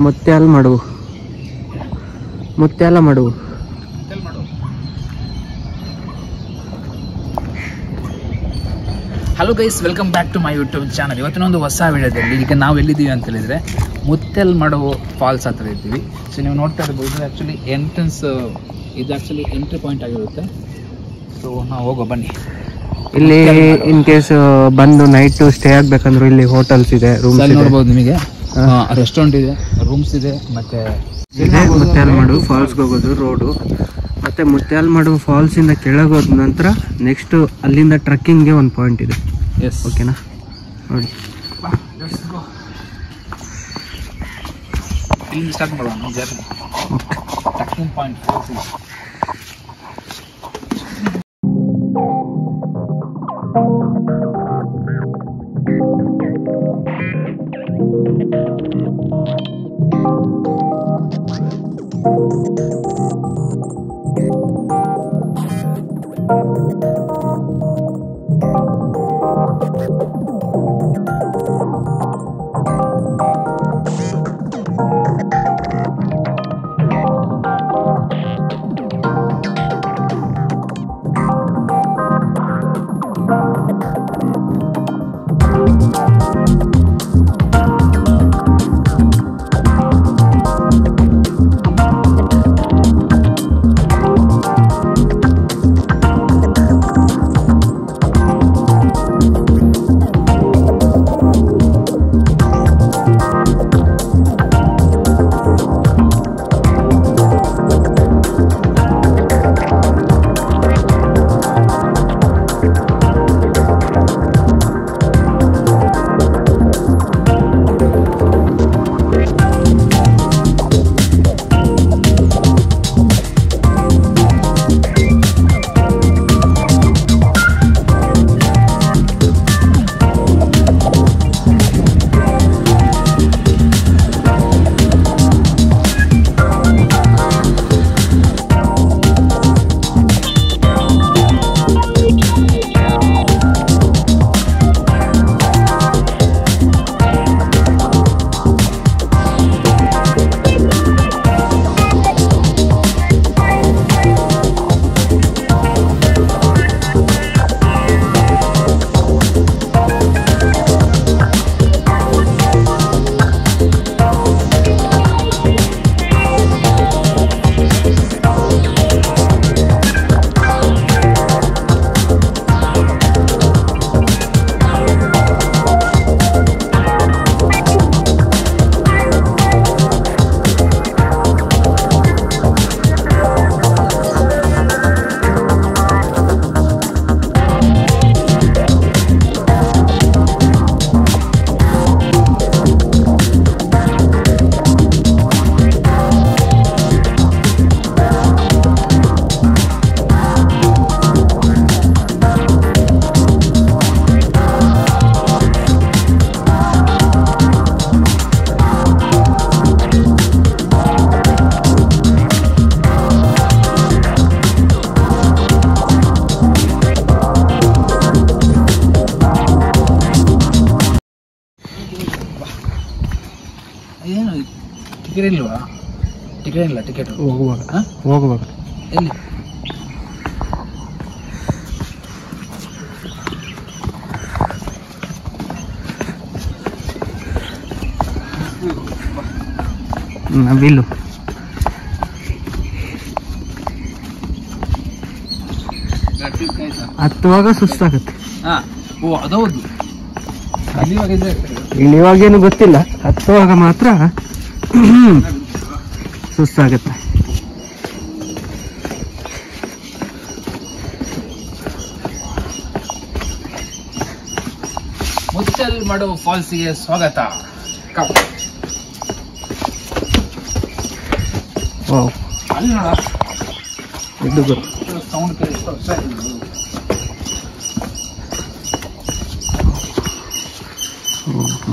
Muthyala Maduvu hello guys, welcome back to my YouTube channel. ಇವತ್ತಿನೊಂದು ಹೊಸ ವಿಡಿಯೋದಲ್ಲಿ ಈಗ ನಾವು ಎಲ್ಲಿದ್ದೀವಿ ಅಂತ ಹೇಳಿದ್ರೆ ಮುತ್ಯಾಲ ಮಡುವು ಫಾಲ್ಸ್ ಹತ್ರ ಇದ್ದೀವಿ. ಸೊ ನೀವು ನೋಡ್ತಾ ಇರ್ಬೋದು, ಇದು ಆ್ಯಕ್ಚುಲಿ ಎಂಟ್ರೆನ್ಸ್, ಇದು ಆ್ಯಕ್ಚುಲಿ ಎಂಟ್ರಿ ಪಾಯಿಂಟ್ ಆಗಿರುತ್ತೆ. ಸೊ ನಾವು ಹೋಗೋ ಬನ್ನಿ. ಇಲ್ಲಿ ಇನ್ ಕೇಸ್ ಬಂದು ನೈಟ್ ಸ್ಟೇ ಆಗ್ಬೇಕಂದ್ರೆ ಇಲ್ಲಿ ಹೋಟೆಲ್ಸ್ ಇದೆ, ರೂಮ್ಸ್ ನೋಡ್ಬೋದು. ನಿಮಗೆ ರೆಸ್ಟೋರೆಂಟ್ ಇದೆ, ರೂಮ್ಸ್ ಇದೆ, ಮತ್ತೆ ಮುತ್ಯಾಲ ಮಡುವು ಫಾಲ್ಸ್ಗೆ ಹೋಗೋದು ರೋಡು. ಮತ್ತೆ ಮುತ್ಯಾಲ ಮಡುವು ಫಾಲ್ಸ್ ಇಂದ ಕೆಳಗೆ ಹೋದ ನಂತರ ನೆಕ್ಸ್ಟ್ ಅಲ್ಲಿಂದ ಟ್ರಕ್ಕಿಂಗ್ಗೆ ಒಂದು ಪಾಯಿಂಟ್ ಇದೆ. ಎಸ್, ಓಕೆನಾ? ನೋಡಿ, ಇಲ್ಲಿಂದ ಸ್ಟಾರ್ಟ್ ಮಾಡೋಣ ಜರ್ನಿ. ಟ್ರಕ್ಕಿಂಗ್ ಪಾಯಿಂಟ್ ಫಾಲ್ಸ್ ಇದೆ. ಏನು ಟಿಕೆಟ್ ಇಲ್ವಾ? ಟಿಕೆಟ್ ಇಲ್ಲ. ಟಿಕೆಟ್ ಹೋಗುವಾಗ ಎಲ್ಲಿ? ನವಿಲು. ಹತ್ತುವಾಗ ಸುಸ್ತಾಗುತ್ತೆ. ಅದೌದು, ಇಳಿವಾಗೇನು ಗೊತ್ತಿಲ್ಲ, ಹತ್ತುವಾಗ ಮಾತ್ರ ಸುಸ್ತಾಗುತ್ತೆ. ಮುತ್ಯಾಲ ಮಡುವು ಫಾಲ್ಸ್ಗೆ ಸ್ವಾಗತ. ಅಲ್ಲಿ ನೋಡ, ಸೌಂಡ್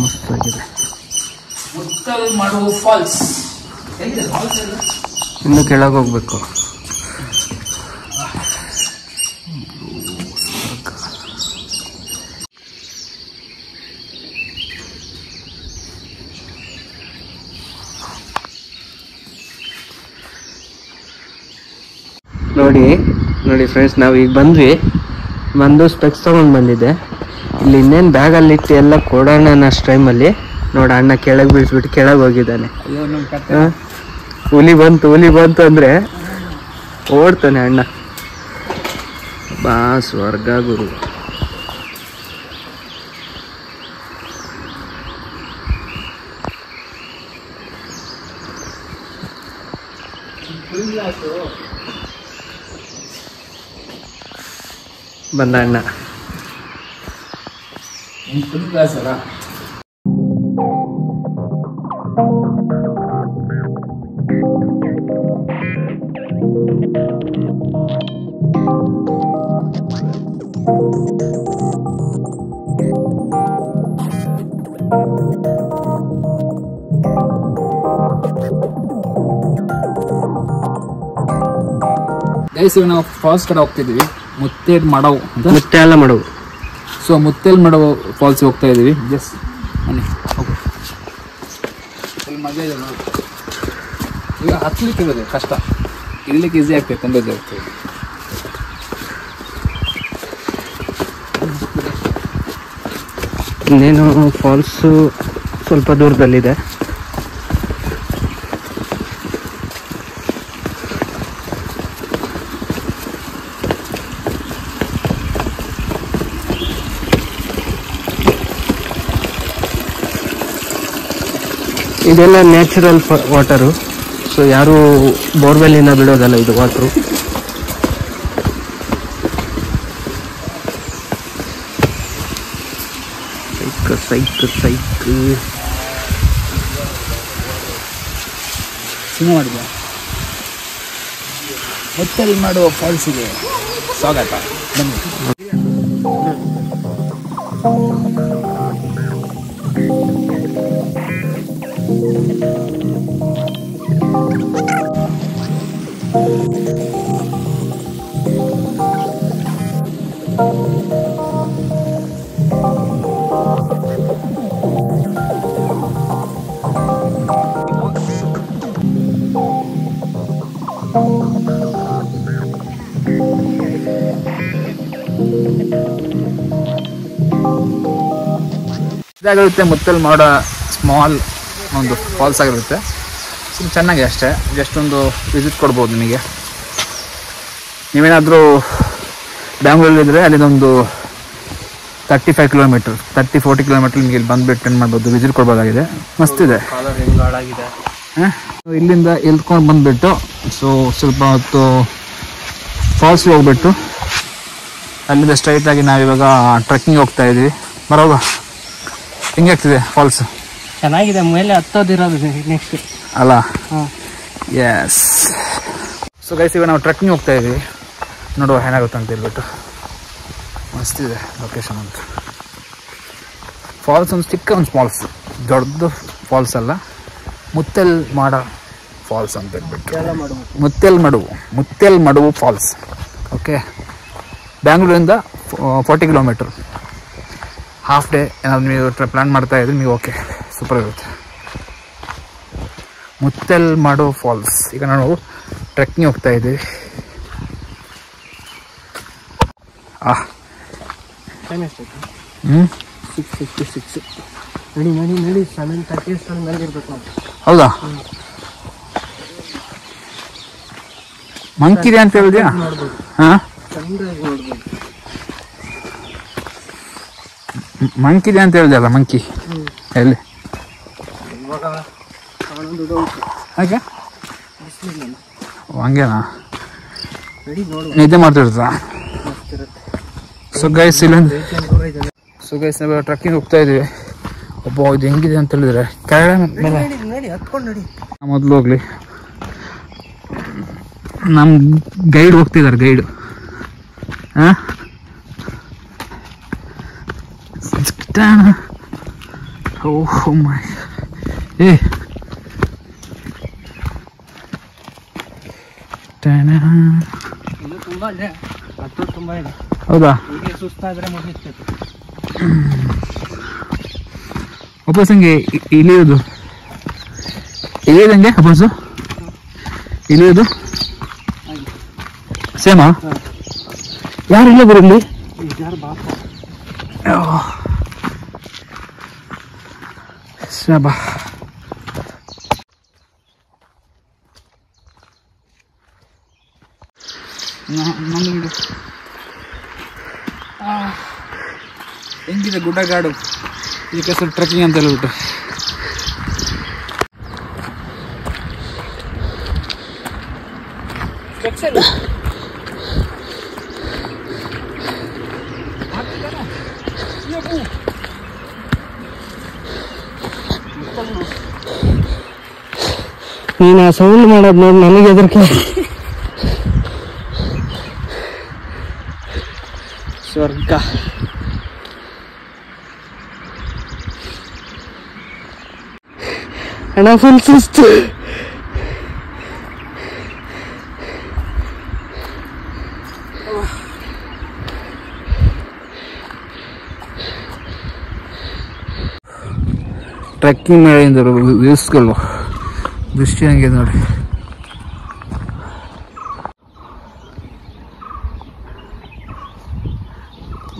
ಮಸ್ತಾಗಿದೆ. ಮುತ್ಯಾಲ ಮಡುವು ಫಾಲ್ಸ್ ಇನ್ನು ಕೆಳಗೆ ಹೋಗ್ಬೇಕು. ನೋಡಿ ಫ್ರೆಂಡ್ಸ್, ನಾವು ಈಗ ಬಂದು ಸ್ಪೆಕ್ಸ್ ತೊಗೊಂಡು ಬಂದಿದ್ದೆ. ಇಲ್ಲಿ ಇನ್ನೇನು ಬ್ಯಾಗಲ್ಲಿ ಇಟ್ಟು ಎಲ್ಲ ಕೊಡೋಣ ಅನ್ನೋ ಟೈಮಲ್ಲಿ ನೋಡಿ ಅಣ್ಣ ಕೆಳಗೆ ಬೀಳ್ಸ್ಬಿಟ್ಟು ಕೆಳಗೆ ಹೋಗಿದ್ದಾನೆ. ಹುಲಿ ಬಂತು ಅಂದರೆ ಓಡ್ತಾನೆ ಅಣ್ಣ. ಬಾ ಸ್ವರ್ಗ ಗುರು. ಬಂದ ಅಣ್ಣ. ಗೈಸ್, ನಾವು ಫಾಲ್ಸ್ ಕಡೆ ಹೋಗ್ತಿದ್ದೀವಿ. ಮುತ್ತೇಲ್ ಮಡವು. ಸೊ ಮುತ್ತೇಲ್ ಮಡವು ಫಾಲ್ಸ್ ಹೋಗ್ತಾ ಇದೀವಿ. ಜಸ್ಟ್ ಬನ್ನಿ ಹೋಗು. ಫುಲ್ ಮಜಾ ಇದೆ ನೋಡಿ. ಈಗ ಹತ್ಲಿಕ್ಕೆ ಇರೋದೆ ಕಷ್ಟ, ಇರ್ಲಿಕ್ಕೆ ಈಸಿ ಆಗ್ತದೆ, ತುಂಬ ಈಸಿ ಆಗ್ತದೆ. ಇನ್ನೇನು ಫಾಲ್ಸು ಸ್ವಲ್ಪ ದೂರದಲ್ಲಿದೆ. ಇದೆಲ್ಲ ನ್ಯಾಚುರಲ್ ವಾಟರು. ಸೊ ಯಾರು ಬೋರ್ವೆಲ್ಲಿಂದ ಬಿಡೋದಲ್ಲ ಇದು ವಾಟ್ರು. ಸೈಕ್ ಸಿನಿಮಾ ಮಾಡಿದ್ಯಾ? ಮುತ್ತೇಲ್ ಮಾಡುವ ಫಾಲ್ಸಿಗೆ ಸ್ವಾಗತ. ಬನ್ನಿ. ಇದಾಗಿರುತ್ತೆ ಮುತ್ತೇಲ್ ಮಾಡೋ ಸ್ಮಾಲ್ ಒಂದು ಫಾಲ್ಸ್ ಆಗಿರುತ್ತೆ. ಸ್ವಲ್ಪ ಚೆನ್ನಾಗಿ ಅಷ್ಟೇ, ಜಸ್ಟ್ ಒಂದು ವಿಸಿಟ್ ಕೊಡ್ಬೋದು ನಿಮಗೆ. ನೀವೇನಾದರೂ ಬ್ಯಾಂಗ್ಳೂರಲ್ಲಿದ್ದರೆ ಅಲ್ಲಿಂದೊಂದು 35 ಕಿಲೋಮೀಟ್ರ್ 30-40 ಕಿಲೋಮೀಟ್ರ್ ನಿಮಗೆ ಇಲ್ಲಿ ಬಂದುಬಿಟ್ಟು ಏನು ಮಾಡ್ಬೋದು, ವಿಸಿಟ್ ಕೊಡ್ಬೋದಾಗಿದೆ. ಮಸ್ತಿದೆ. ಇಲ್ಲಿಂದ ಎಲ್ತ್ಕೊಂಡು ಬಂದುಬಿಟ್ಟು ಸೊ ಸ್ವಲ್ಪ ಹೊತ್ತು ಫಾಲ್ಸ್ಗೆ ಹೋಗ್ಬಿಟ್ಟು ಅಲ್ಲಿಂದ ಸ್ಟ್ರೈಟಾಗಿ ನಾವಿವಾಗ ಟ್ರೆಕ್ಕಿಂಗ್ ಹೋಗ್ತಾ ಇದ್ದೀವಿ. ಬರೋಗ ಹೆಂಗೆ ಆಗ್ತಿದೆ ಫಾಲ್ಸ್? ಚೆನ್ನಾಗಿದೆ. ಮೇಲೆ ಹತ್ತೋದಿರೋದು ನೆಕ್ಸ್ಟ್ ಅಲ್ಲ? ಎಸ್. ಸೊ ಗೈಸ್, ಇವಾಗ ನಾವು ಟ್ರೆಕ್ಕಿಂಗ್ ಹೋಗ್ತಾ ಇದ್ದೀವಿ. ನೋಡುವ ಏನಾಗುತ್ತೆ ಅಂತ ಹೇಳ್ಬಿಟ್ಟು. ಮಸ್ತಿದೆ ಲೊಕೇಶನ್ ಅಂತ. ಫಾಲ್ಸ್ ಒಂದು ಚಿಕ್ಕ ಒಂದು ಫಾಲ್ಸ್, ದೊಡ್ಡ ಫಾಲ್ಸ್ ಅಲ್ಲ. ಮುತ್ತೇಲ್ ಮಾಡೋ ಫಾಲ್ಸ್ ಅಂತ ಹೇಳ್ಬಿಟ್ಟು. ಮುತ್ತೇಲ್ ಮಡುವು ಫಾಲ್ಸ್. ಓಕೆ, ಬ್ಯಾಂಗ್ಳೂರಿಂದ 40 ಕಿಲೋಮೀಟ್ರ್. ಹಾಫ್ ಡೇ ಏನಾದ್ರು ನೀವು ಪ್ಲ್ಯಾನ್ ಮಾಡ್ತಾ ಇದ್ರೆ ನೀವು ಓಕೆ, ಸೂಪರ್ ಇರುತ್ತೆ. ಮುತ್ತೇಲ್ ಮಾಡೋ ಫಾಲ್ಸ್. ಈಗ ನಾವು ಟ್ರೆಕ್ಕಿಂಗ್ ಹೋಗ್ತಾ ಇದ್ದೀವಿ. ಹೌದಾ? ಮಂಕಿದೆ ಅಂತ ಹೇಳಿದ್ಯಾ? ಹಾಂ, ಮಂಕಿದೆ ಅಂತ ಹೇಳಿದೆಯಲ್ಲ. ಮಂಕಿ ಎಲ್ಲಿ? ಹಾಗೆ ಹಂಗೇನಾ? ನಿದ್ದೆ ಮಾಡ್ತಿರ್ತಾ? ಸೊ ಗೈಸ್, ನಾವು ಟ್ರೆಕ್ಕಿಂಗ್ ಹೋಗ್ತಾ ಇದೀವಿ. ಒಬ್ಬ ಇದು ಹೆಂಗಿದೆ ಅಂತ ಹೇಳಿದ್ರೆ ಮೊದಲು ಹೋಗ್ಲಿ. ನಮ್ಮ ಗೈಡ್ ಹೋಗ್ತಿದ್ದಾರೆ. ಗೈಡ್ ಇದು ತುಂಬ ಇದೆ, ಹತ್ತು ತುಂಬ ಇದೆ. ಹೌದಾ? ಹೀಗೆ ಸುಸ್ತಾದರೆ ಮುಗಿಸ್ತೈತೆ. ವಾಪಸ್ ಹಂಗೆ ಇಳಿಯೋದು ಹಂಗೆ ವಾಪಸ್ಸು ಇಳಿಯೋದು ಸೇಮಾ? ಯಾರು ಇಲ್ಲ ಬರಲಿ ಯಾರು ಬಾಪ ಶಾಬಾ. ಹೆಂಗಿದೆ ಗುಡ್ಡಗಾಡು, ಇದಕ್ಕೆ ಸ್ವಲ್ಪ ಟ್ರೆಕ್ಕಿಂಗ್ ಅಂತ ಹೇಳ್ಬಿಟ್ಟು. ನೀನು ಆ ಸೌಂಡ್ ಮಾಡೋದು ನೋಡಿ ನನಗೆ ಹೆದರಿಕೆ. ಸ್ವರ್ಗ. ಅಣ್ಣ ಫುಲ್ ಸುಸ್ತು. ಟ್ರೆಕ್ಕಿಂಗ್ ಮಾಡಿದ್ರು ವ್ಯೂಸ್ಗಳು ದೃಷ್ಟಿ ಹಂಗೆ ನೋಡಿ.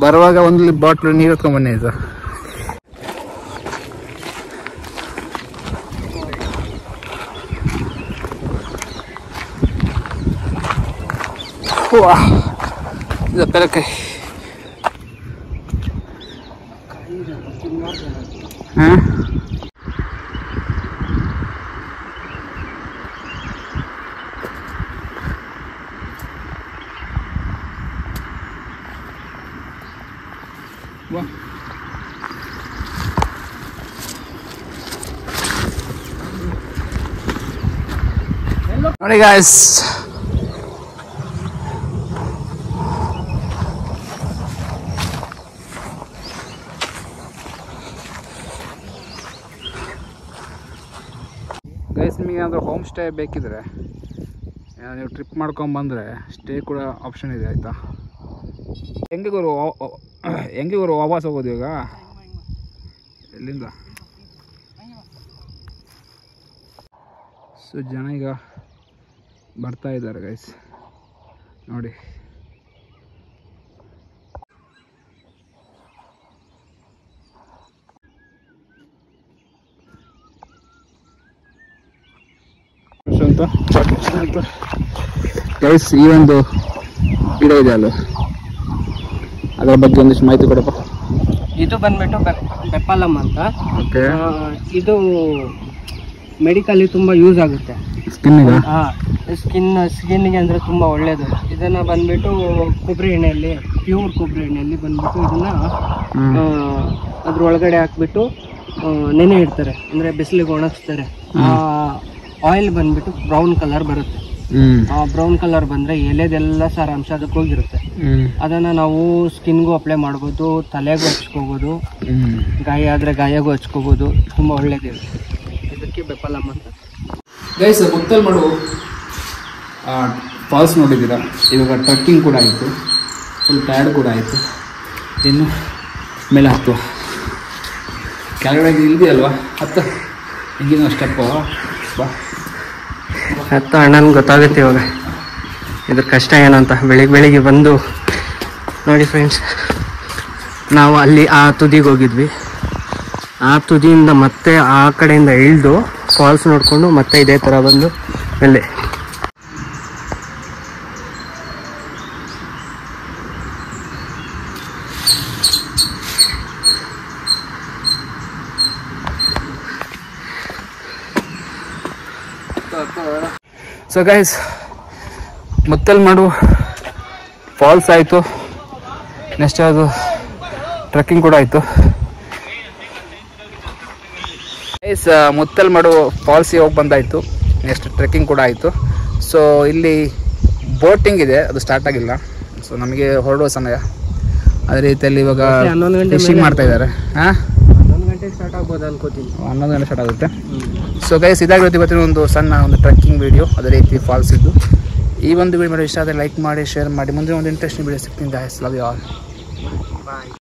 ಬರುವಾಗ ಒಂದು ಬಾಟ್ಲು ನೀರು ಎತ್ಕೊಂಡ್ ಬನ್ನಿ ಆಯ್ತಾ. ಇದು ಪೆರಕಾಯಿ. ಹಾಂ ನೋಡಿ ಗಾಯ್ಸ್, ನಿಮಗೆ ಏನಾದರೂ ಹೋಮ್ ಸ್ಟೇ ಬೇಕಿದ್ರೆ ನೀವು ಟ್ರಿಪ್ ಮಾಡ್ಕೊಂಬಂದರೆ ಸ್ಟೇ ಕೂಡ ಆಪ್ಷನ್ ಇದೆ ಆಯಿತಾ. ಹೆಂಗೆ ಗುರು ವಾಪಸ್ ಹೋಗೋದು ಇವಾಗ ಎಲ್ಲಿಂದ? ಸೊ ಜನ ಈಗ ಬರ್ತಾ ಇದ್ದಾರೆ ಗೈಸ್ ನೋಡಿ. ಗೈಸ್ ಈ ಒಂದು ಗಿಡ ಇದೆ ಅಲ್ಲ, ಅದರ ಬಗ್ಗೆ ಒಂದಿಷ್ಟು ಮಾಹಿತಿ ಕೊಡಪ್ಪ. ಇದು ಬಂದ್ಬಿಟ್ಟು ಪೆಪ್ಪಲಮ್ ಅಂತ. ಓಕೆ. ಇದು ಮೆಡಿಕಲಿ ತುಂಬಾ ಯೂಸ್ ಆಗುತ್ತೆ ಸ್ಕಿನ್ನಿಗೆ. ಸ್ಕಿನ್ಗೆ ಅಂದ್ರೆ ತುಂಬಾ ಒಳ್ಳೇದು. ಇದನ್ನ ಬಂದ್ಬಿಟ್ಟು ಕೊಬ್ಬರಿ ಎಣ್ಣೆಯಲ್ಲಿ, ಪ್ಯೂರ್ ಕೊಬ್ಬರಿ ಎಣ್ಣೆಯಲ್ಲಿ ಬಂದ್ಬಿಟ್ಟು ಇದನ್ನ ಅದ್ರ ಒಳಗಡೆ ಹಾಕ್ಬಿಟ್ಟು ನೆನೆ ಇಡ್ತಾರೆ, ಅಂದ್ರೆ ಬಿಸಿಲಿಗೆ ಒಣಗಿಸ್ತಾರೆ. ಆಯಿಲ್ ಬಂದ್ಬಿಟ್ಟು ಬ್ರೌನ್ ಕಲರ್ ಬರುತ್ತೆ. ಆ ಬ್ರೌನ್ ಕಲರ್ ಬಂದ್ರೆ ಎಲೆದೆಲ್ಲ ಸಾರಾಂಶ ಅದಕ್ಕೆ ಹೋಗಿರುತ್ತೆ. ಅದನ್ನ ನಾವು ಸ್ಕಿನ್ಗೂ ಅಪ್ಲೈ ಮಾಡ್ಬೋದು, ತಲೆಗೂ ಹಚ್ಕೋಬಹುದು, ಗಾಯ ಆದ್ರೆ ಗಾಯಗೂ ಹಚ್ಕೋಬಹುದು. ತುಂಬಾ ಒಳ್ಳೇದಿದೆ. ಇದಕ್ಕೆ ಬೆಪ್ಪಲಮ್ ಅಂತ. ಗೈಸ್ ಮುತ್ತಲ್ ಮಾಡು ಫಾಲ್ಸ್ ನೋಡಿದ್ದೀರಾ. ಇವಾಗ ಟ್ರೆಕ್ಕಿಂಗ್ ಕೂಡ ಆಯಿತು, ಫುಲ್ ಟಯರ್ಡ್ ಕೂಡ ಆಯಿತು. ಇನ್ನು ಮೇಲೆ ಹತ್ತುವ. ಕೆಳಗಡೆ ಇಲ್ದಿಯಲ್ವಾ, ಹತ್ತು ಹಿಂಗಿನ ಸ್ಟೆಪ್ಪು ಬಾ. ಹತ್ತು ಅಣ್ಣನಿಗೆ ಗೊತ್ತಾಗುತ್ತೆ ಇವಾಗ ಇದ್ರ ಕಷ್ಟ ಏನಂತ. ಬೆಳಿಗ್ಗೆ ಬಂದು ನೋಡಿ ಫ್ರೆಂಡ್ಸ್, ನಾವು ಅಲ್ಲಿ ಆ ತುದಿಗೆ ಹೋಗಿದ್ವಿ. ಆ ತುದಿಯಿಂದ ಮತ್ತೆ ಆ ಕಡೆಯಿಂದ ಇಳಿದು ಫಾಲ್ಸ್ ನೋಡಿಕೊಂಡು ಮತ್ತೆ ಇದೇ ಥರ ಬಂದು ಮೇಲೆ ಸೊ ಗೈಸ್ ಮುತ್ತಲ್ ಮಾಡು ಫಾಲ್ಸ್ ಆಯಿತು, ನೆಕ್ಸ್ಟ್ ಅದು ಟ್ರೆಕ್ಕಿಂಗ್ ಕೂಡ ಆಯಿತು. ಗೈಸ್ ಮುತ್ತಲ್ ಮಾಡು ಫಾಲ್ಸಿಗೆ ಹೋಗಿ ಬಂದಾಯಿತು, ನೆಕ್ಸ್ಟ್ ಟ್ರೆಕ್ಕಿಂಗ್ ಕೂಡ ಆಯಿತು. ಸೊ ಇಲ್ಲಿ ಬೋಟಿಂಗ್ ಇದೆ, ಅದು ಸ್ಟಾರ್ಟ್ ಆಗಿಲ್ಲ. ಸೊ ನಮಗೆ ಹೊರಡುವ ಸಮಯ. ಅದೇ ರೀತಿಯಲ್ಲಿ ಇವಾಗ ಫಿಶಿಂಗ್ ಮಾಡ್ತಾ ಇದ್ದಾರೆ. ಹಾಂ 11 ಗಂಟೆಗೆ ಸ್ಟಾರ್ಟ್ ಆಗ್ಬೋದು ಅನ್ಕೋತೀನಿ. 11 ಗಂಟೆ ಸ್ಟಾರ್ಟ್ ಆಗುತ್ತೆ. ಸೊ ಗೈಸ್ ಇದಾಗಿರುತ್ತೆ ಇವತ್ತಿನ ಒಂದು ಸಣ್ಣ ಒಂದು ಟ್ರೆಕ್ಕಿಂಗ್ ವಿಡಿಯೋ, ಅದೇ ರೀತಿ ಫಾಲ್ಸ್ ಇದ್ದು. ಈ ಒಂದು ವಿಡಿಯೋ ಇಷ್ಟ ಆದರೆ ಲೈಕ್ ಮಾಡಿ, ಶೇರ್ ಮಾಡಿ. ಮುಂದೆ ಒಂದು ಇಂಟ್ರೆಸ್ಟಿಂಗ್ ವಿಡಿಯೋ ಸಿಗ್ತೀನಿ. Guys, love you all. Bye.